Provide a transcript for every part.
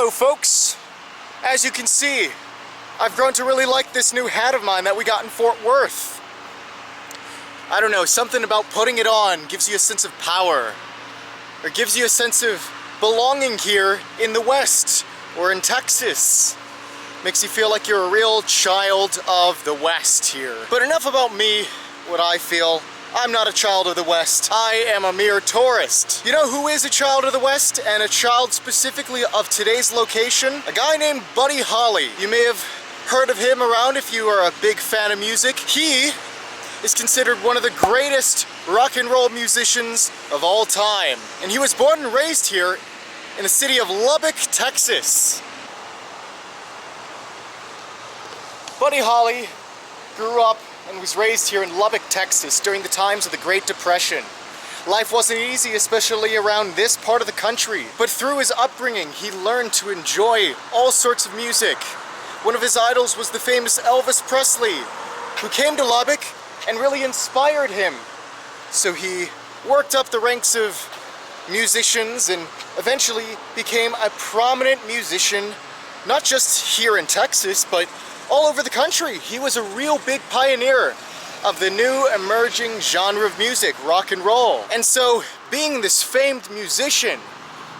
Hello folks! As you can see, I've grown to really like this new hat of mine that we got in Fort Worth. I don't know, something about putting it on gives you a sense of power, or gives you a sense of belonging here in the West, or in Texas. Makes you feel like you're a real child of the West here. But enough about me, what I feel. I'm not a child of the West. I am a mere tourist. You know who is a child of the West, and a child specifically of today's location? A guy named Buddy Holly. You may have heard of him around if you are a big fan of music. He is considered one of the greatest rock and roll musicians of all time. And he was born and raised here in the city of Lubbock, Texas. Buddy Holly grew up and was raised here in Lubbock, Texas during the times of the Great Depression. Life wasn't easy, especially around this part of the country. But through his upbringing, he learned to enjoy all sorts of music. One of his idols was the famous Elvis Presley, who came to Lubbock and really inspired him. So he worked up the ranks of musicians and eventually became a prominent musician, not just here in Texas, but all over the country. He was a real big pioneer of the new emerging genre of music, rock and roll. And so, being this famed musician,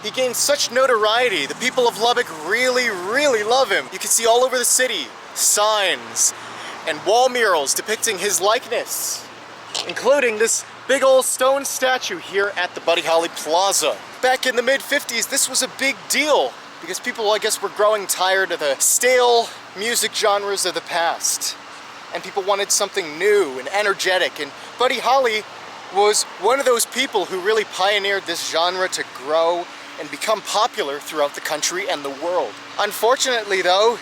he gained such notoriety. The people of Lubbock really, really love him. You can see all over the city signs and wall murals depicting his likeness, including this big old stone statue here at the Buddy Holly Plaza. Back in the mid-50s, this was a big deal because people, I guess, were growing tired of the stale music genres of the past. And people wanted something new and energetic, and Buddy Holly was one of those people who really pioneered this genre to grow and become popular throughout the country and the world. Unfortunately though,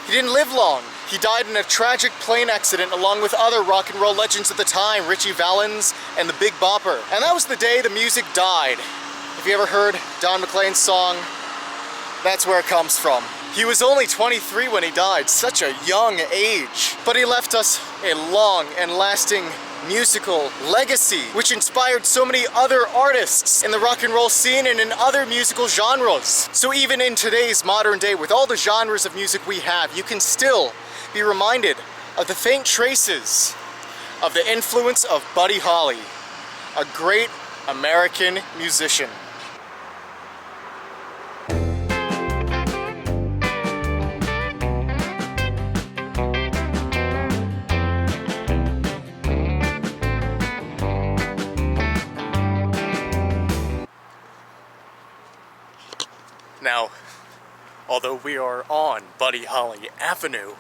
he didn't live long. He died in a tragic plane accident along with other rock and roll legends of the time, Ritchie Valens and the Big Bopper. And that was the day the music died. Have you ever heard Don McLean's song? That's where it comes from. He was only 23 when he died, such a young age. But he left us a long and lasting musical legacy, which inspired so many other artists in the rock and roll scene and in other musical genres. So even in today's modern day, with all the genres of music we have, you can still be reminded of the faint traces of the influence of Buddy Holly, a great American musician. Now, although we are on Buddy Holly Avenue,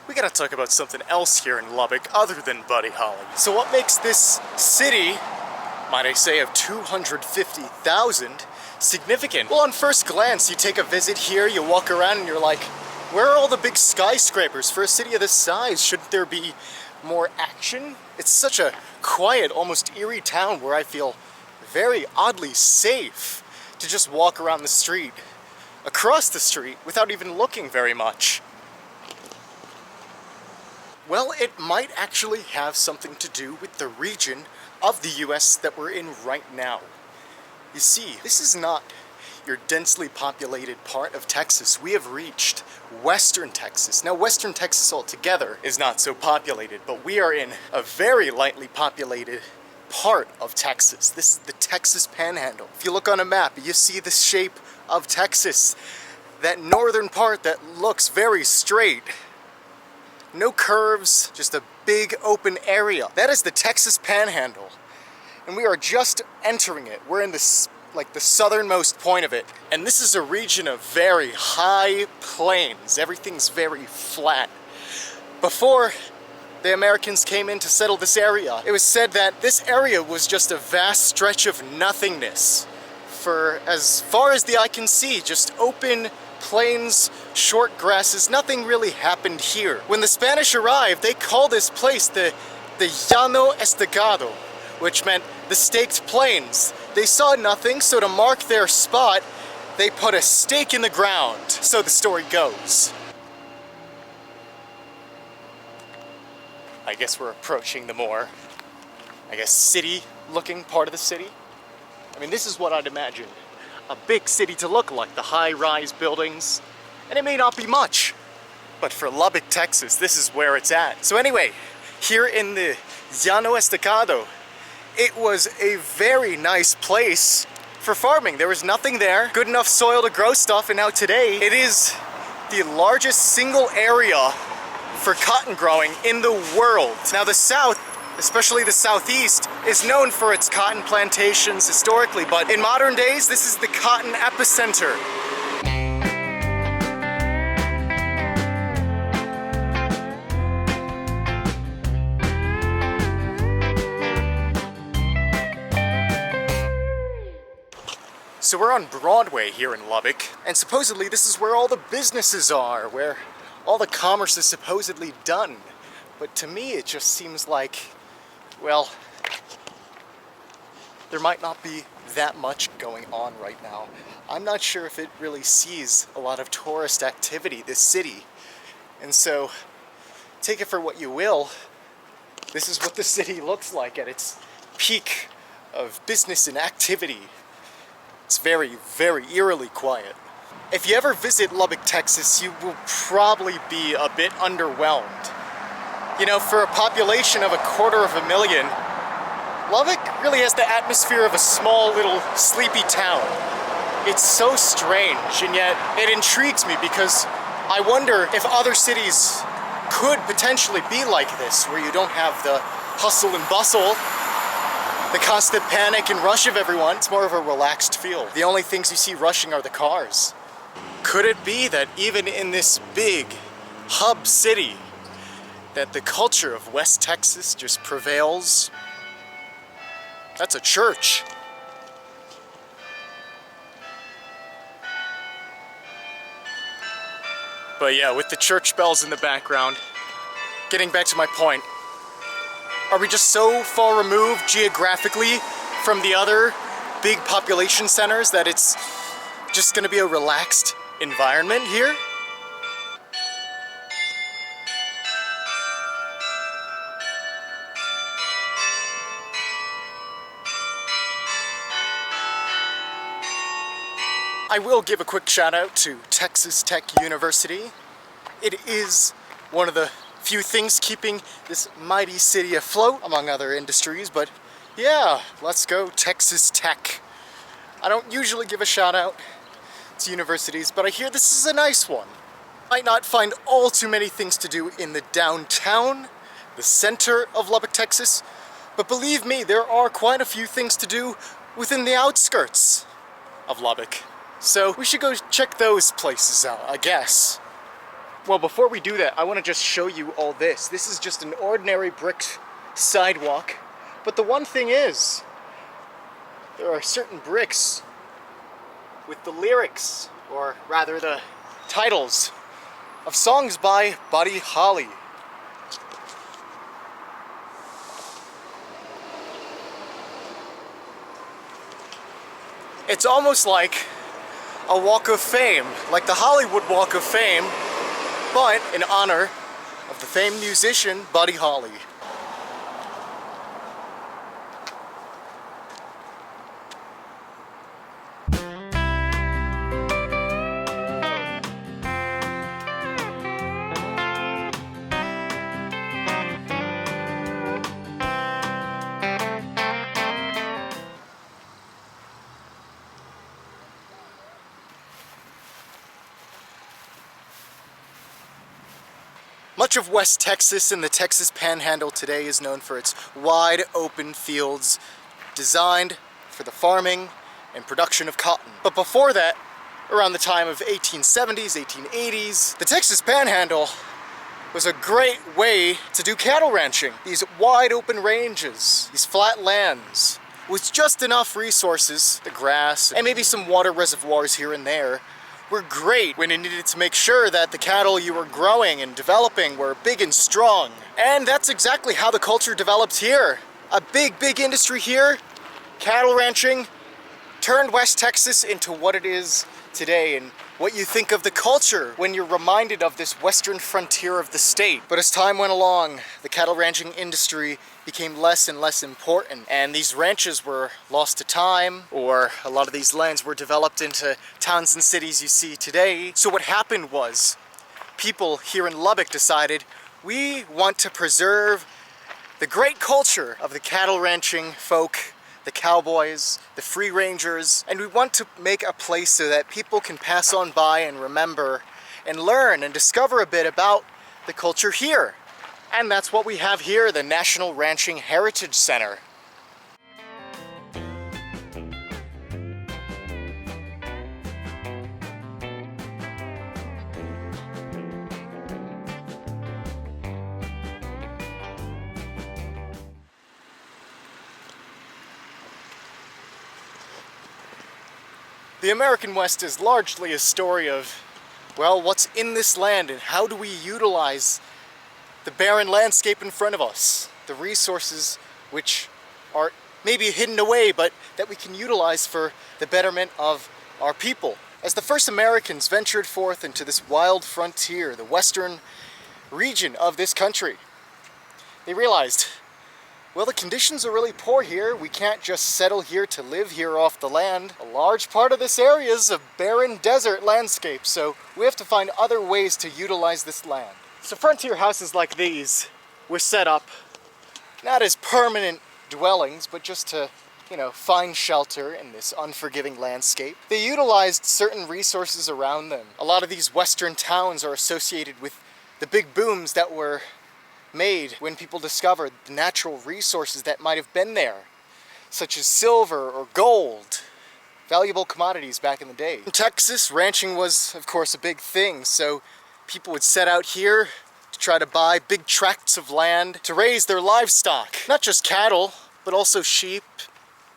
we gotta talk about something else here in Lubbock other than Buddy Holly. So what makes this city, might I say, of 250,000 significant? Well, on first glance, you take a visit here, you walk around and you're like, where are all the big skyscrapers for a city of this size? Shouldn't there be more action? It's such a quiet, almost eerie town where I feel very oddly safe to just walk around the street, across the street, without even looking very much. Well, it might actually have something to do with the region of the US that we're in right now. You see, this is not your densely populated part of Texas. We have reached western Texas. Now, western Texas altogether is not so populated, but we are in a very lightly populated part of Texas. This is the Texas Panhandle. If you look on a map, you see the shape of Texas, that northern part that looks very straight. No curves, just a big open area. That is the Texas Panhandle, and we are just entering it. We're in this, like, the southernmost point of it, and this is a region of very high plains. Everything's very flat. Before the Americans came in to settle this area, it was said that this area was just a vast stretch of nothingness. For as far as the eye can see, just open plains, short grasses, nothing really happened here. When the Spanish arrived, they called this place the Llano Estacado, which meant the staked plains. They saw nothing, so to mark their spot, they put a stake in the ground. So the story goes. I guess we're approaching the more, I guess, city-looking part of the city. I mean, this is what I'd imagine a big city to look like, the high-rise buildings. And it may not be much, but for Lubbock, Texas, this is where it's at. So anyway, here in the Llano Estacado, it was a very nice place for farming. There was nothing there, good enough soil to grow stuff, and now today it is the largest single area for cotton growing in the world. Now the South, especially the Southeast, is known for its cotton plantations historically, but in modern days, this is the cotton epicenter. So we're on Broadway here in Lubbock, and supposedly this is where all the businesses are, where all the commerce is supposedly done. But to me it just seems like, well, there might not be that much going on right now. I'm not sure if it really sees a lot of tourist activity, this city. And so, take it for what you will, this is what the city looks like at its peak of business and activity. It's very, very eerily quiet. If you ever visit Lubbock, Texas, you will probably be a bit underwhelmed. You know, for a population of 250,000, Lubbock really has the atmosphere of a small little sleepy town. It's so strange, and yet it intrigues me because I wonder if other cities could potentially be like this, where you don't have the hustle and bustle, the constant panic and rush of everyone. It's more of a relaxed feel. The only things you see rushing are the cars. Could it be that even in this big hub city, that the culture of West Texas just prevails? That's a church. But yeah, with the church bells in the background, getting back to my point, are we just so far removed geographically from the other big population centers that it's just gonna be a relaxed environment here? I will give a quick shout out to Texas Tech University. It is one of the few things keeping this mighty city afloat, among other industries, but yeah, let's go Texas Tech. I don't usually give a shout out to universities, but I hear this is a nice one. Might not find all too many things to do in the downtown, the center of Lubbock, Texas, but believe me, there are quite a few things to do within the outskirts of Lubbock. So we should go check those places out, I guess. Well, before we do that, I want to just show you all this. This is just an ordinary brick sidewalk, but the one thing is, there are certain bricks with the lyrics, or rather the titles, of songs by Buddy Holly. It's almost like a walk of fame, like the Hollywood Walk of Fame, but in honor of the famed musician Buddy Holly. Much of West Texas and the Texas Panhandle today is known for its wide open fields designed for the farming and production of cotton. But before that, around the time of 1870s, 1880s, the Texas Panhandle was a great way to do cattle ranching. These wide open ranges, these flat lands, with just enough resources, the grass, and maybe some water reservoirs here and there, were great when you needed to make sure that the cattle you were growing and developing were big and strong. And that's exactly how the culture developed here. A big industry here, cattle ranching, turned West Texas into what it is today, and what you think of the culture when you're reminded of this western frontier of the state. But as time went along, the cattle ranching industry became less and less important, and these ranches were lost to time, or a lot of these lands were developed into towns and cities you see today. So what happened was, people here in Lubbock decided, we want to preserve the great culture of the cattle ranching folk, the cowboys, the free rangers, and we want to make a place so that people can pass on by and remember and learn and discover a bit about the culture here. And that's what we have here, the National Ranching Heritage Center. The American West is largely a story of, well, what's in this land and how do we utilize the barren landscape in front of us, the resources which are maybe hidden away but that we can utilize for the betterment of our people. As the first Americans ventured forth into this wild frontier, the western region of this country, they realized, well, the conditions are really poor here. We can't just settle here to live here off the land. A large part of this area is a barren desert landscape, so we have to find other ways to utilize this land. So frontier houses like these were set up not as permanent dwellings, but just to, find shelter in this unforgiving landscape. They utilized certain resources around them. A lot of these western towns are associated with the big booms that were made when people discovered the natural resources that might have been there, such as silver or gold, valuable commodities back in the day. In Texas, ranching was, of course, a big thing, so people would set out here to try to buy big tracts of land to raise their livestock. Not just cattle, but also sheep,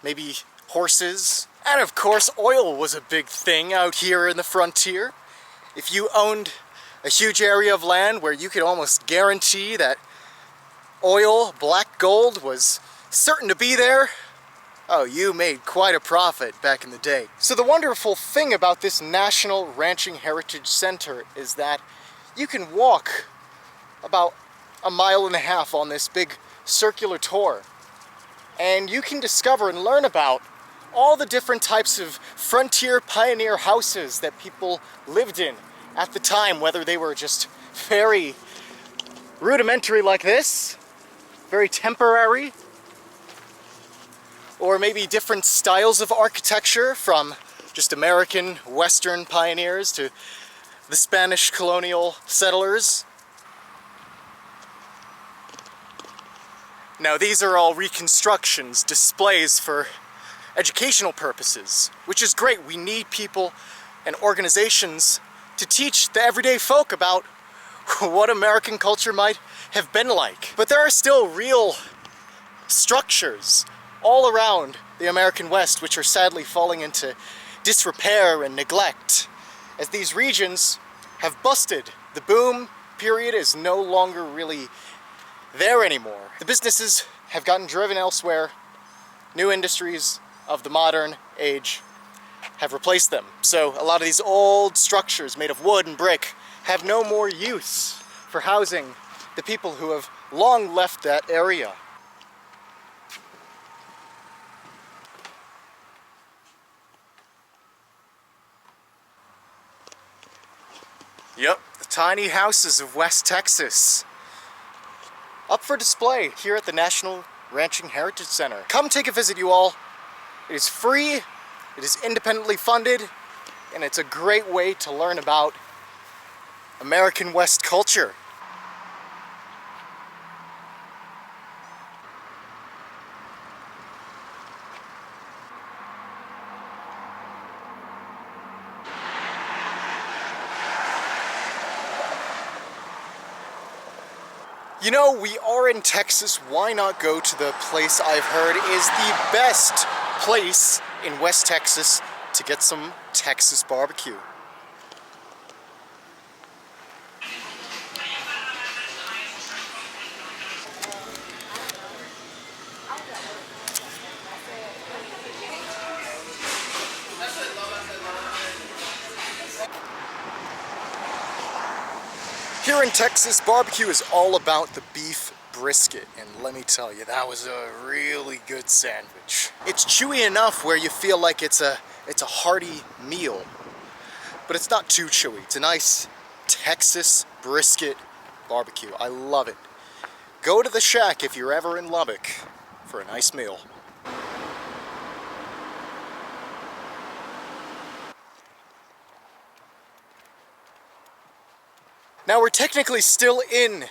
maybe horses. And of course, oil was a big thing out here in the frontier. If you owned a huge area of land where you could almost guarantee that oil, black gold, was certain to be there, oh, you made quite a profit back in the day. So the wonderful thing about this National Ranching Heritage Center is that you can walk about 1.5 miles on this big circular tour, and you can discover and learn about all the different types of frontier pioneer houses that people lived in at the time, whether they were just very rudimentary like this, very temporary, or maybe different styles of architecture from just American Western pioneers to the Spanish colonial settlers. Now these are all reconstructions, displays for educational purposes, which is great. We need people and organizations to teach the everyday folk about what American culture might have been like. But there are still real structures all around the American West which are sadly falling into disrepair and neglect, as these regions have busted. The boom period is no longer really there anymore. The businesses have gotten driven elsewhere. New industries of the modern age have replaced them. So a lot of these old structures made of wood and brick have no more use for housing the people who have long left that area. Yep, the tiny houses of West Texas, up for display here at the National Ranching Heritage Center. Come take a visit, you all. It is free, it is independently funded, and it's a great way to learn about American West culture. You know, we are in Texas, why not go to the place I've heard is the best place in West Texas to get some Texas barbecue. Here in Texas, barbecue is all about the beef brisket, and let me tell you, that was a really good sandwich. It's chewy enough where you feel like it's a hearty meal, but it's not too chewy. It's a nice Texas brisket barbecue. I love it. Go to the Shack if you're ever in Lubbock for a nice meal. Now we're technically still in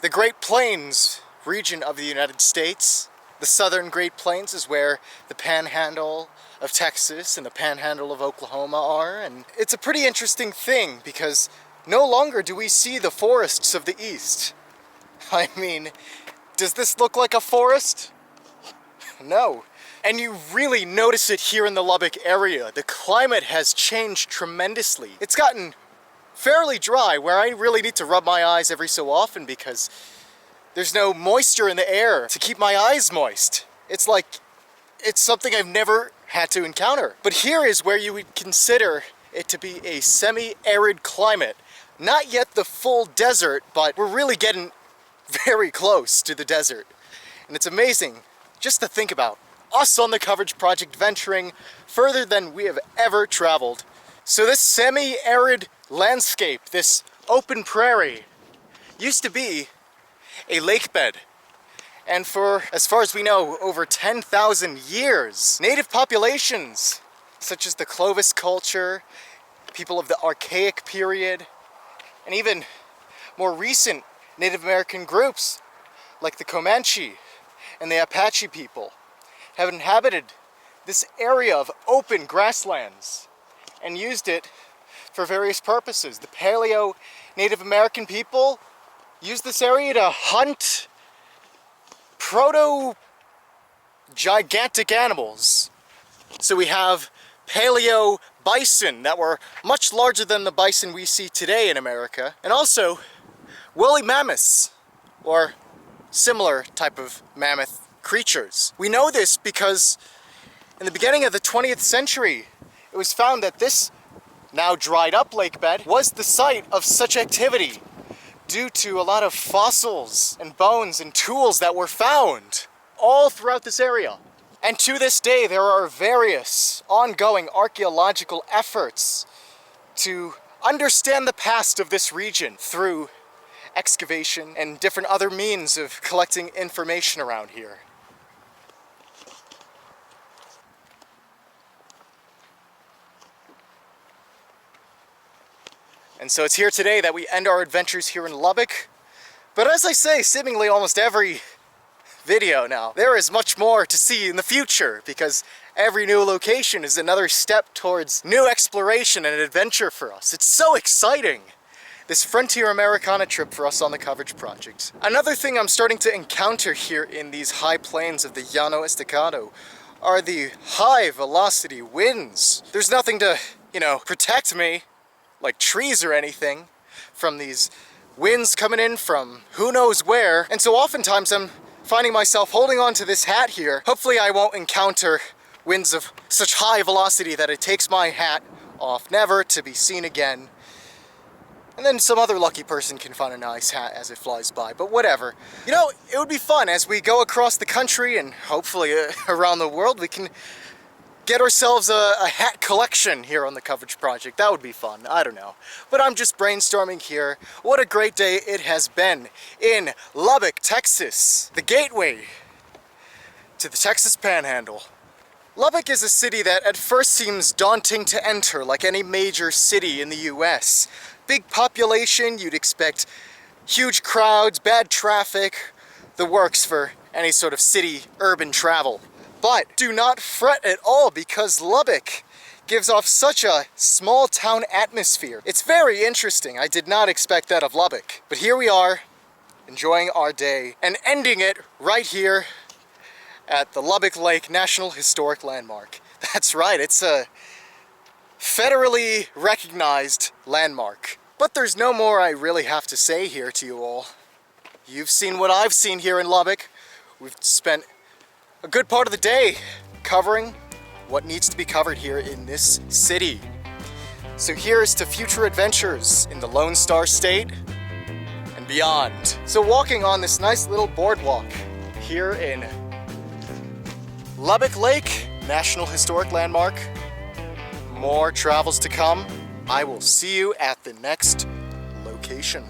the Great Plains region of the United States. The southern Great Plains is where the Panhandle of Texas and the Panhandle of Oklahoma are, and it's a pretty interesting thing because no longer do we see the forests of the East. I mean, does this look like a forest? No. And you really notice it here in the Lubbock area. The climate has changed tremendously. It's gotten fairly dry, where I really need to rub my eyes every so often because there's no moisture in the air to keep my eyes moist. It's like, it's something I've never had to encounter. But here is where you would consider it to be a semi-arid climate. Not yet the full desert, but we're really getting very close to the desert. And it's amazing just to think about us on the Coverage Project venturing further than we have ever traveled. So this semi-arid landscape, this open prairie, used to be a lake bed. And for, as far as we know, over 10,000 years, native populations, such as the Clovis culture, people of the Archaic period, and even more recent Native American groups, like the Comanche and the Apache people, have inhabited this area of open grasslands and used it for various purposes. The Paleo Native American people used this area to hunt proto-gigantic animals. So we have Paleo bison that were much larger than the bison we see today in America, and also woolly mammoths, or similar type of mammoth creatures. We know this because in the beginning of the 20th century, it was found that this now dried up lake bed was the site of such activity due to a lot of fossils and bones and tools that were found all throughout this area. And to this day, there are various ongoing archeological efforts to understand the past of this region through excavation and different other means of collecting information around here. And so it's here today that we end our adventures here in Lubbock. But as I say, seemingly almost every video now, there is much more to see in the future because every new location is another step towards new exploration and adventure for us. It's so exciting, this Frontier Americana trip for us on the Coverage Project. Another thing I'm starting to encounter here in these high plains of the Llano Estacado are the high velocity winds. There's nothing to, protect me, like trees or anything, from these winds coming in from who knows where. And so oftentimes I'm finding myself holding on to this hat here. Hopefully I won't encounter winds of such high velocity that it takes my hat off, never to be seen again. And then some other lucky person can find a nice hat as it flies by, but whatever. It would be fun as we go across the country and hopefully around the world. We can get ourselves a hat collection here on the Coverage Project. That would be fun. I don't know. But I'm just brainstorming here. What a great day it has been in Lubbock, Texas, the gateway to the Texas Panhandle. Lubbock is a city that at first seems daunting to enter, like any major city in the US. Big population, you'd expect huge crowds, bad traffic, the works for any sort of city urban travel. But do not fret at all because Lubbock gives off such a small town atmosphere. It's very interesting. I did not expect that of Lubbock. But here we are, enjoying our day and ending it right here at the Lubbock Lake National Historic Landmark. That's right, it's a federally recognized landmark. But there's no more I really have to say here to you all. You've seen what I've seen here in Lubbock. We've spent a good part of the day covering what needs to be covered here in this city. So here's to future adventures in the Lone Star State beyond. So walking on this nice little boardwalk here in Lubbock Lake, National Historic Landmark. More travels to come. I will see you at the next location.